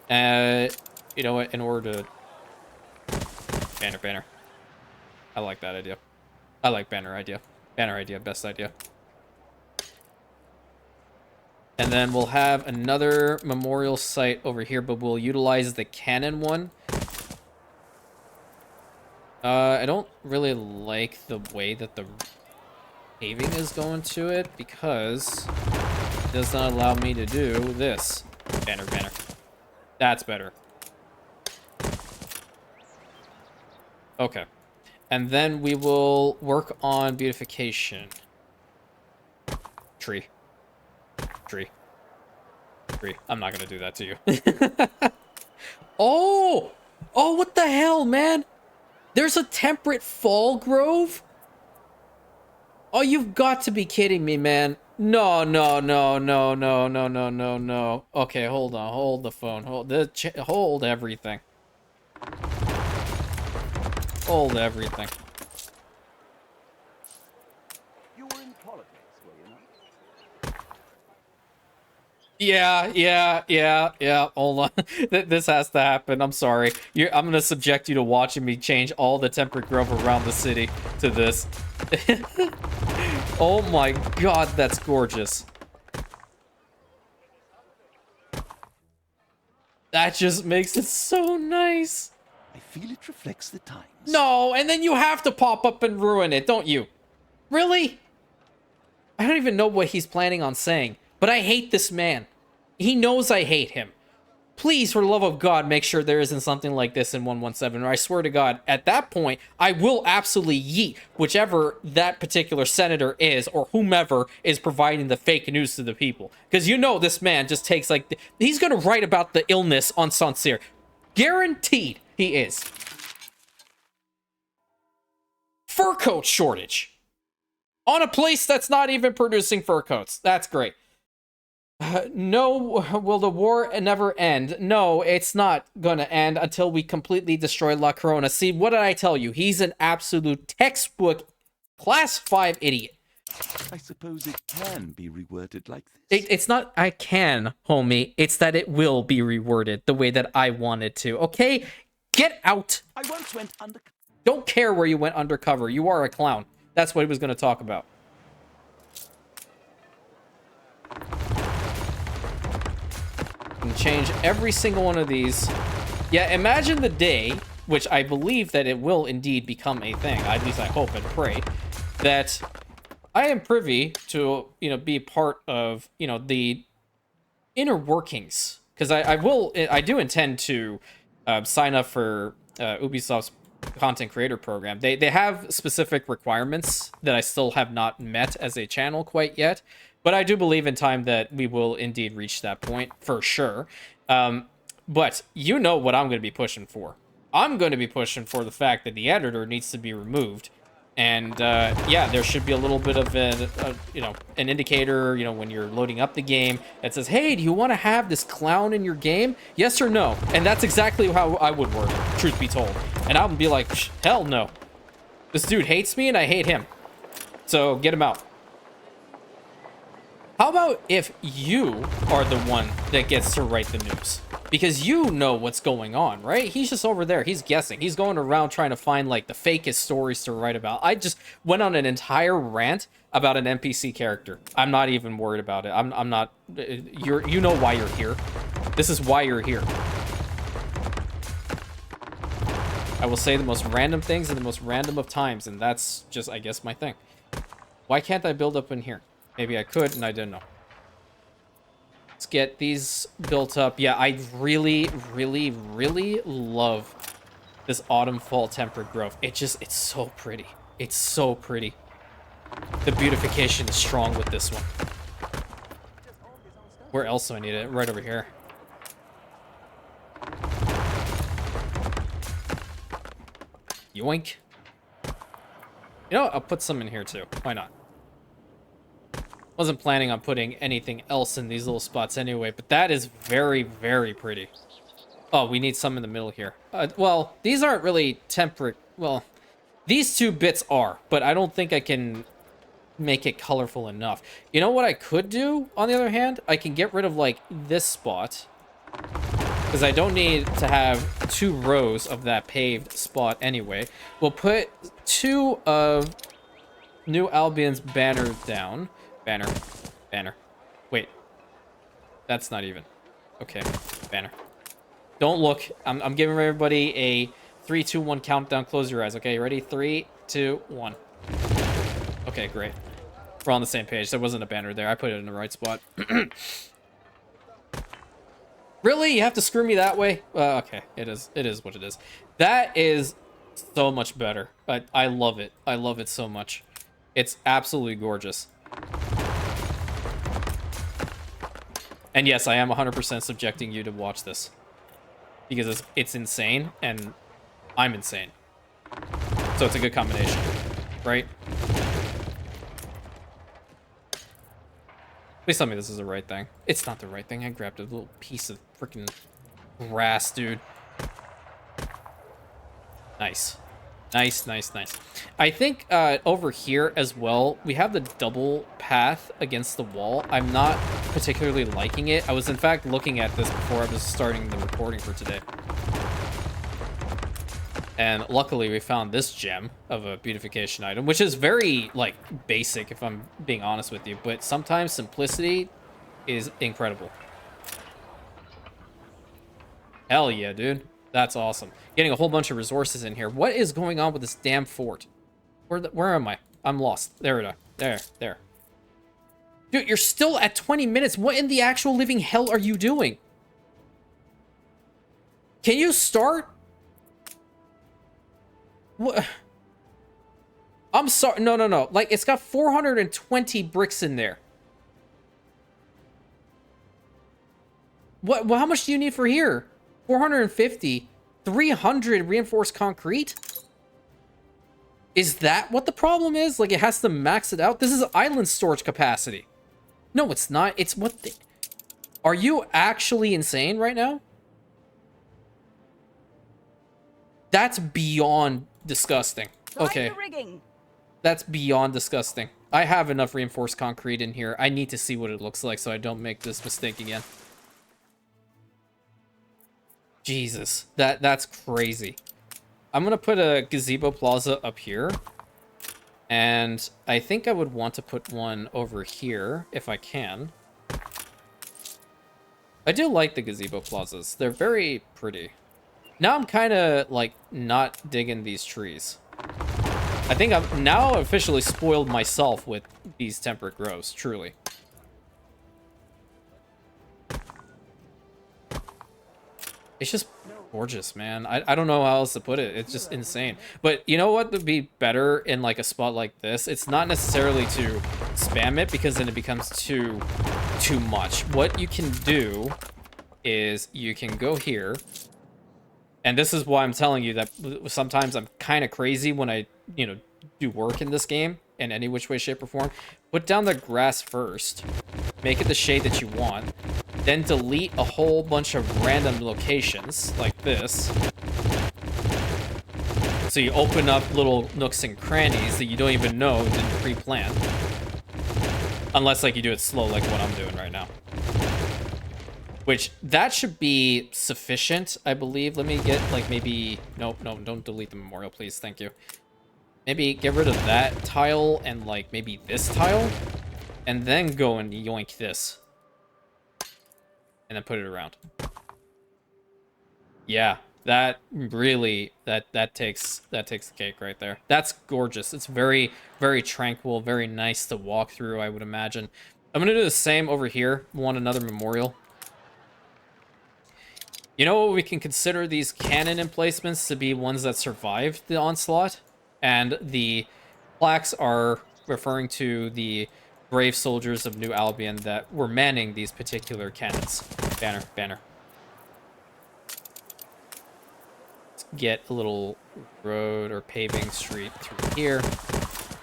A: You know what, in order to... Banner. I like that idea. I like banner idea. Banner idea, best idea. And then we'll have another memorial site over here, but we'll utilize the cannon one. I don't really like the way that the paving is going to it, because it does not allow me to do this. Banner. That's better. Okay. And then we will work on beautification. Tree. I'm not gonna do that to you. Oh, what the hell, man? There's a temperate fall grove? Oh, you've got to be kidding me, man. No. Okay, hold on. Hold the phone. Hold everything. Hold everything.
D: You were in politics, were you not?
A: Yeah. Hold on. This has to happen. I'm sorry. I'm gonna subject you to watching me change all the temperate grove around the city to this. Oh my god, that's gorgeous. That just makes it so nice.
E: I feel it reflects the times.
A: No, and then you have to pop up and ruin it, don't you? Really? I don't even know what he's planning on saying, but I hate this man. He knows I hate him. Please, for the love of God, make sure there isn't something like this in 117, or I swear to God, at that point, I will absolutely yeet whichever that particular senator is, or whomever is providing the fake news to the people. Because you know this man just takes, like, he's going to write about the illness on Saint-Cyr. Guaranteed he is. Fur coat shortage. On a place that's not even producing fur coats. That's great. No, will the war never end? No, it's not gonna end until we completely destroy La Corona. See, what did I tell you? He's an absolute textbook class 5 idiot.
E: I suppose it can be reworded like this.
A: It's not I can, homie. It's that it will be reworded the way that I want it to. Okay? Get out.
E: I once went under.
A: Don't care where you went undercover. You are a clown. That's what he was going to talk about. And change every single one of these. Yeah, imagine the day, which I believe that it will indeed become a thing. At least I hope and pray that I am privy to, be part of, the inner workings. Because I do intend to sign up for Ubisoft's content creator program. They have specific requirements that I still have not met as a channel quite yet. But I do believe in time that we will indeed reach that point for sure. But you know what I'm going to be pushing for. I'm going to be pushing for the fact that the editor needs to be removed. And yeah, there should be a little bit of an indicator, when you're loading up the game that says, hey, do you want to have this clown in your game? Yes or no? And that's exactly how I would word it, truth be told. And I'll be like, hell no. This dude hates me and I hate him. So get him out. How about if you are the one that gets to write the news? Because you know what's going on, right? He's just over there. He's guessing. He's going around trying to find, like, the fakest stories to write about. I just went on an entire rant about an NPC character. I'm not even worried about it. I'm not... You know why you're here. This is why you're here. I will say the most random things in the most random of times, and that's just, I guess, my thing. Why can't I build up in here? Maybe I could, and I didn't know. Let's get these built up. Yeah, I really, really, really love this autumn-fall tempered growth. It's so pretty. It's so pretty. The beautification is strong with this one. Where else do I need it? Right over here. Yoink. You know what? I'll put some in here too. Why not? Wasn't planning on putting anything else in these little spots anyway, but that is very, very pretty. Oh, we need some in the middle here. Well, these aren't really temperate. Well, these two bits are, but I don't think I can make it colorful enough. You know what I could do, on the other hand? I can get rid of, like, this spot. Because I don't need to have 2 rows of that paved spot anyway. We'll put 2 of New Albion's banner down. Banner. Wait. That's not even. Okay. Banner. Don't look. I'm giving everybody a 3, 2, 1 countdown. Close your eyes. Okay, ready? 3, 2, 1. Okay, great. We're on the same page. There wasn't a banner there. I put it in the right spot. Really? You have to screw me that way? Okay. It is what it is. That is so much better. I love it. I love it so much. It's absolutely gorgeous. And yes, I am 100% subjecting you to watch this. Because it's insane, and I'm insane. So it's a good combination, right? Please tell me this is the right thing. It's not the right thing. I grabbed a little piece of freaking grass, dude. Nice. Nice. I think over here as well, we have the double path against the wall. I'm not particularly liking it. I was in fact looking at this before I was starting the recording for today. And luckily we found this gem of a beautification item, which is very, like, basic if I'm being honest with you. But sometimes simplicity is incredible. Hell yeah, dude. That's awesome. Getting a whole bunch of resources in here. What is going on with this damn fort? Where am I? I'm lost. There it is. There. Dude, you're still at 20 minutes. What in the actual living hell are you doing? Can you start? What? I'm sorry. No. Like, it's got 420 bricks in there. What? Well, how much do you need for here? 450, 300 reinforced concrete? Is that what the problem is? Like, it has to max it out? This is island storage capacity. No, it's not. It's what Are you actually insane right now? That's beyond disgusting. Okay.
C: The rigging.
A: That's beyond disgusting. I have enough reinforced concrete in here. I need to see what it looks like so I don't make this mistake again. Jesus, that's crazy. I'm gonna put a gazebo plaza up here. And I think I would want to put one over here if I can. I do like the gazebo plazas. They're very pretty. Now I'm kind of like not digging these trees. I think I've now officially spoiled myself with these temperate grows, truly. It's just gorgeous, man. I don't know how else to put it. It's just insane. But you know what would be better in like a spot like this? It's not necessarily to spam it because then it becomes too much. What you can do is you can go here. And this is why I'm telling you that sometimes I'm kind of crazy when I, do work in this game in any which way, shape, or form. Put down the grass first. Make it the shade that you want. Then delete a whole bunch of random locations like this. So you open up little nooks and crannies that you don't even know didn't pre-plan. Unless like you do it slow like what I'm doing right now. Which, that should be sufficient, I believe. Let me get, like, maybe... Nope, don't delete the memorial, please. Thank you. Maybe get rid of that tile and, like, maybe this tile. And then go and yoink this. And then put it around. Yeah, that really... That takes the cake right there. That's gorgeous. It's very, very tranquil, very nice to walk through, I would imagine. I'm gonna do the same over here. Want another memorial. You know what, we can consider these cannon emplacements to be ones that survived the onslaught, and the plaques are referring to the brave soldiers of New Albion that were manning these particular cannons. Banner. Let's get a little road or paving street through here.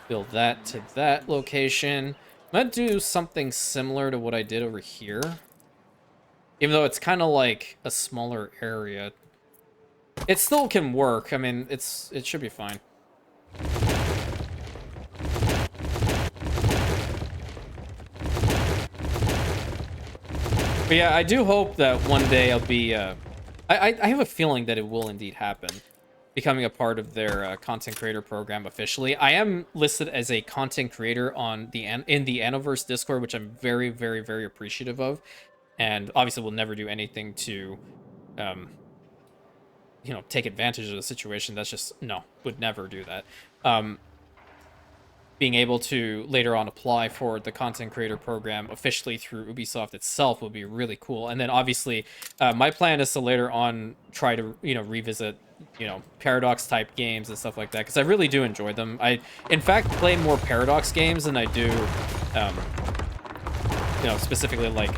A: Build that to that location. I'm gonna do something similar to what I did over here. Even though it's kind of like a smaller area. It still can work. I mean, it should be fine. But yeah, I do hope that one day I'll be... I have a feeling that it will indeed happen. Becoming a part of their content creator program officially. I am listed as a content creator in the Annoverse Discord, which I'm very, very, very appreciative of. And obviously we'll never do anything to, take advantage of the situation. That's just, no, would never do that. Being able to later on apply for the content creator program officially through Ubisoft itself would be really cool. And then obviously my plan is to later on try to, revisit, Paradox type games and stuff like that. Because I really do enjoy them. I, in fact, play more Paradox games than I do, specifically like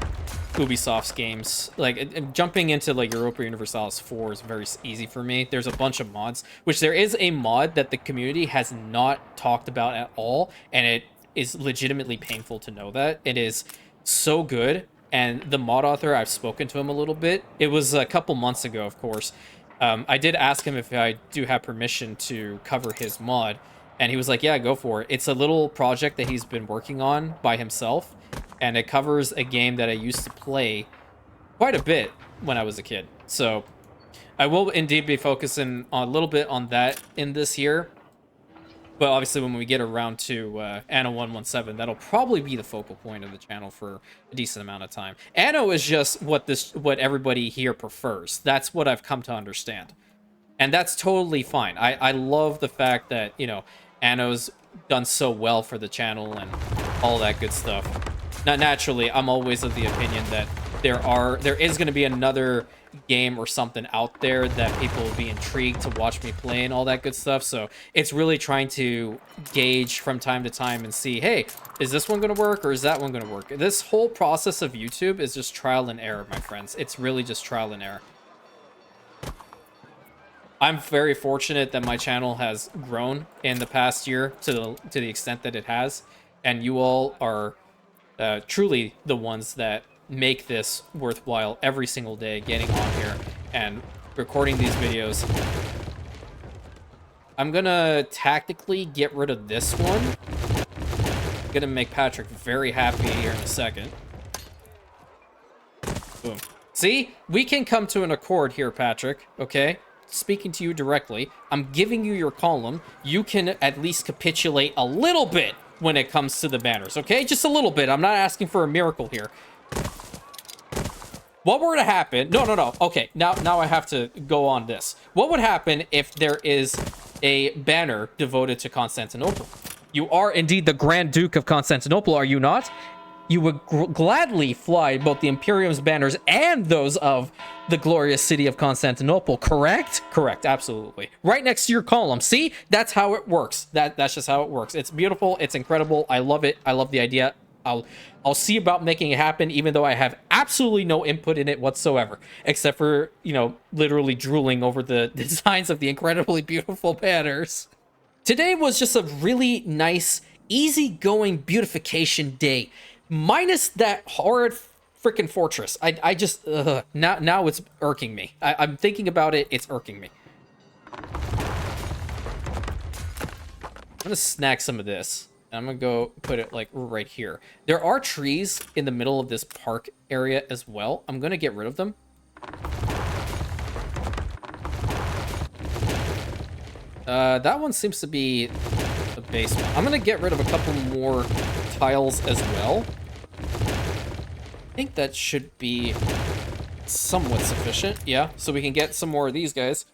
A: Ubisoft's games. Like jumping into like Europa Universalis 4 is very easy for me. There's a bunch of mods, which there is a mod that the community has not talked about at all, and it is legitimately painful to know that. It is so good, and the mod author, I've spoken to him a little bit. It was a couple months ago, of course. I did ask him if I do have permission to cover his mod, and he was like, yeah, go for it. It's a little project that he's been working on by himself, and it covers a game that I used to play quite a bit when I was a kid. So I will indeed be focusing a little bit on that in this year. But obviously when we get around to Anno 117, that'll probably be the focal point of the channel for a decent amount of time. Anno is just what everybody here prefers. That's what I've come to understand. And that's totally fine. I love the fact that, Anno's done so well for the channel and all that good stuff. Now, naturally, I'm always of the opinion that there is going to be another game or something out there that people will be intrigued to watch me play and all that good stuff. So it's really trying to gauge from time to time and see, hey, is this one going to work or is that one going to work? This whole process of YouTube is just trial and error, my friends. It's really just trial and error. I'm very fortunate that my channel has grown in the past year to the extent that it has, and you all are truly the ones that make this worthwhile every single day, getting on here and recording these videos. I'm gonna tactically get rid of this one. Gonna make Patrick very happy here in a second. Boom. See? We can come to an accord here, Patrick, okay? Speaking to you directly. I'm giving you your column. You can at least capitulate a little bit when it comes to the banners, okay? Just a little bit. I'm not asking for a miracle here. What were to happen? No. Okay, now I have to go on this. What would happen if there is a banner devoted to Constantinople? You are indeed the Grand Duke of Constantinople, are you not? You would gladly fly both the Imperium's banners and those of the glorious city of Constantinople, correct? Correct, absolutely. Right next to your column. See? That's how it works. That's just how it works. It's beautiful. It's incredible. I love it. I love the idea. I'll see about making it happen, even though I have absolutely no input in it whatsoever, except for, you know, literally drooling over the designs of the incredibly beautiful banners. Today was just a really nice, easygoing beautification day, minus that horrid freaking fortress. I just now it's irking me. I'm thinking about it. It's irking me. I'm gonna snag some of this. I'm gonna go put it like right here. There are trees in the middle of this park area as well. I'm gonna get rid of them. That one seems to be the base one. I'm gonna get rid of a couple more tiles as well. I think that should be somewhat sufficient. Yeah, so we can get some more of these guys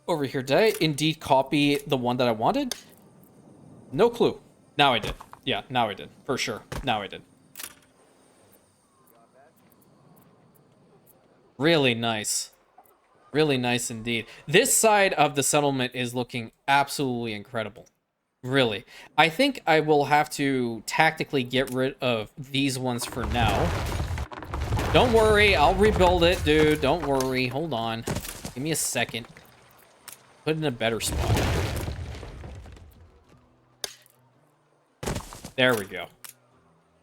A: over here. Did I indeed copy the one that I wanted? No clue. Now I did. Yeah, now I did. For sure. Now I did. Really nice. Really nice indeed. This side of the settlement is looking absolutely incredible. Really. I think I will have to tactically get rid of these ones for now. Don't worry. I'll rebuild it, dude. Don't worry. Hold on. Give me a second. Put it in a better spot. There we go.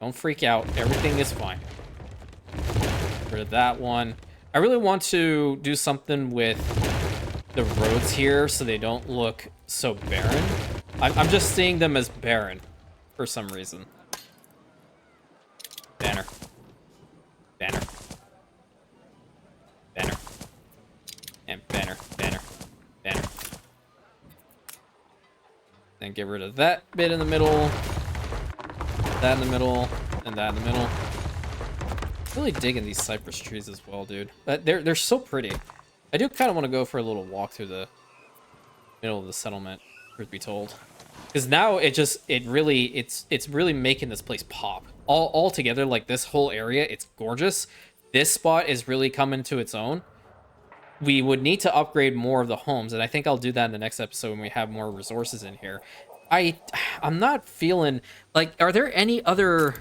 A: Don't freak out. Everything is fine. Get rid of that one. I really want to do something with the roads here so they don't look so barren. I'm just seeing them as barren for some reason. Banner. Banner. Banner. And banner. Banner. Banner. Then get rid of that bit in the middle. That in the middle, and that in the middle. Really digging these cypress trees as well, dude. They're so pretty. I do kind of want to go for a little walk through the middle of the settlement, truth be told, because now it's really making this place pop. All together, like this whole area, it's gorgeous. This spot is really coming to its own. We would need to upgrade more of the homes, and I think I'll do that in the next episode when we have more resources in here. I'm not feeling like, are there any other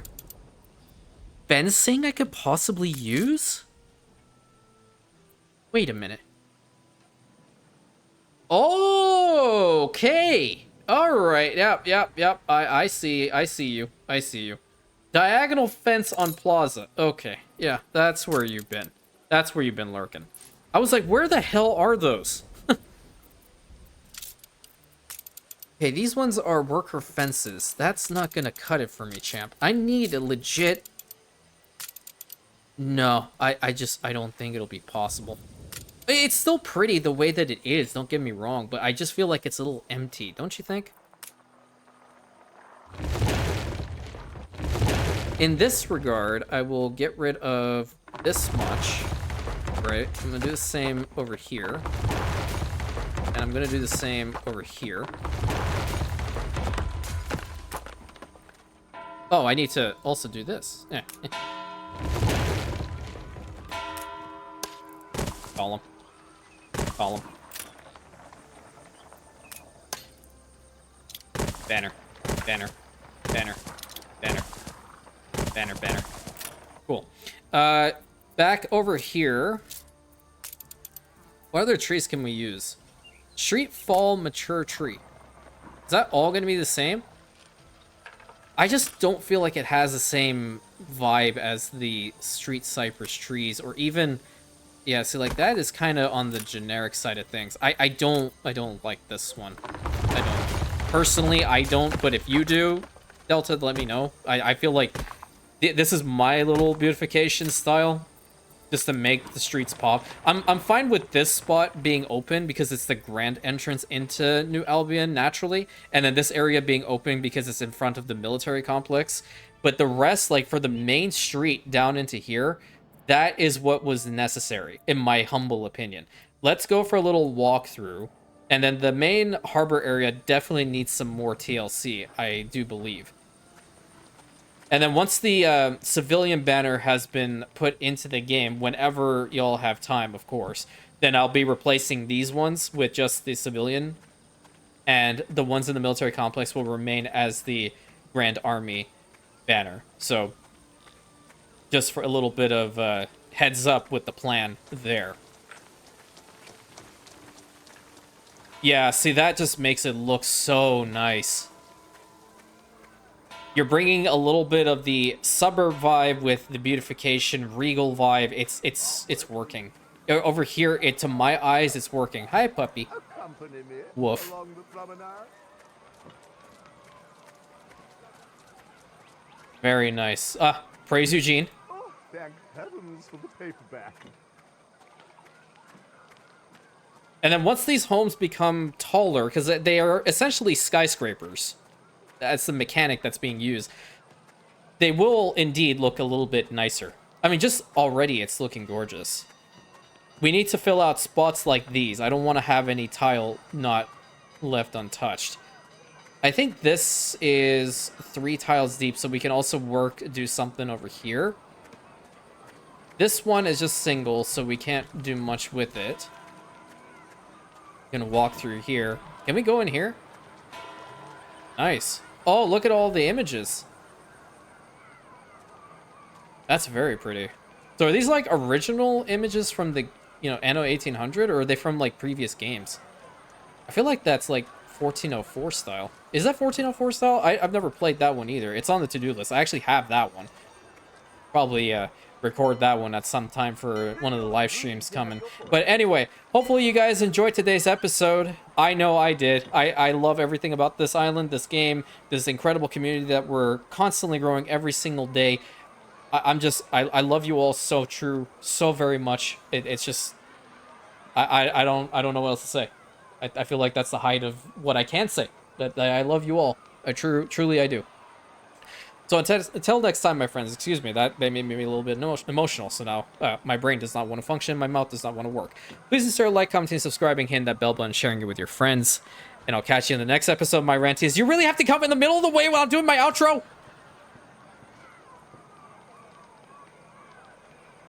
A: fencing I could possibly use? Wait a minute. Oh, okay. All right. Yep. I see you. Diagonal fence on plaza. Okay. Yeah, that's where you've been. That's where you've been lurking. I was like, where the hell are those? Okay, these ones are worker fences. That's not gonna cut it for me, champ. I need a legit... No, I don't think it'll be possible. It's still pretty the way that it is, don't get me wrong, but I just feel like it's a little empty, don't you think? In this regard, I will get rid of this much. Right, I'm gonna do the same over here. And I'm gonna do the same over here. Oh, I need to also do this. Yeah. Column. Column. Banner. Banner. Banner. Banner. Banner. Banner. Cool. Back over here. What other trees can we use? Street fall mature tree. Is that all going to be the same? I just don't feel like it has the same vibe as the street cypress trees, or even, yeah, see, like, that is kind of on the generic side of things. I don't like this one. I don't. Personally, I don't, but if you do, Delta, let me know. I feel like this is my little beautification style, just to make the streets pop. I'm fine with this spot being open because it's the grand entrance into New Albion naturally, and then this area being open because it's in front of the military complex. But the rest, like for the main street down into here, that is what was necessary, in my humble opinion. Let's go for a little walkthrough, and then the main harbor area definitely needs some more TLC, I do believe. And then once the civilian banner has been put into the game, whenever y'all have time, of course, then I'll be replacing these ones with just the civilian, and the ones in the military complex will remain as the Grand Army banner. So, just for a little bit of heads up with the plan there. Yeah, see, that just makes it look so nice. You're bringing a little bit of the suburb vibe with the beautification, regal vibe. It's working. Over here, to my eyes, it's working. Hi, puppy.
D: Accompany me
A: Woof.
D: along the promenade.
A: Very nice. Praise Eugene.
D: Oh, thank heavens for the paperback.
A: And then once these homes become taller, because they are essentially skyscrapers, that's the mechanic that's being used, they will indeed look a little bit nicer. I mean, just already it's looking gorgeous. We need to fill out spots like these. I don't want to have any tile not left untouched. I think this is 3 tiles deep, so we can also do something over here. This one is just single, so we can't do much with it. Gonna walk through here. Can we go in here? Nice. Oh, look at all the images. That's very pretty. So are these like original images from the, Anno 1800, or are they from like previous games? I feel like that's like 1404 style. Is that 1404 style? I've never played that one either. It's on the to-do list. I actually have that one. Probably record that one at some time for one of the live streams coming. But anyway, hopefully you guys enjoyed today's episode. I know I did. I love everything about this island, this game, this incredible community that we're constantly growing every single day. I love you all so very much. It's just, I don't know what else to say. I feel like that's the height of what I can say. That I love you all. Truly I do. So until next time, my friends, excuse me, that made me a little bit emotional. So now my brain does not want to function. My mouth does not want to work. Please consider like, commenting, subscribing, hitting that bell button, sharing it with your friends. And I'll catch you in the next episode of my Rantians. You really have to come in the middle of the way while I'm doing my outro?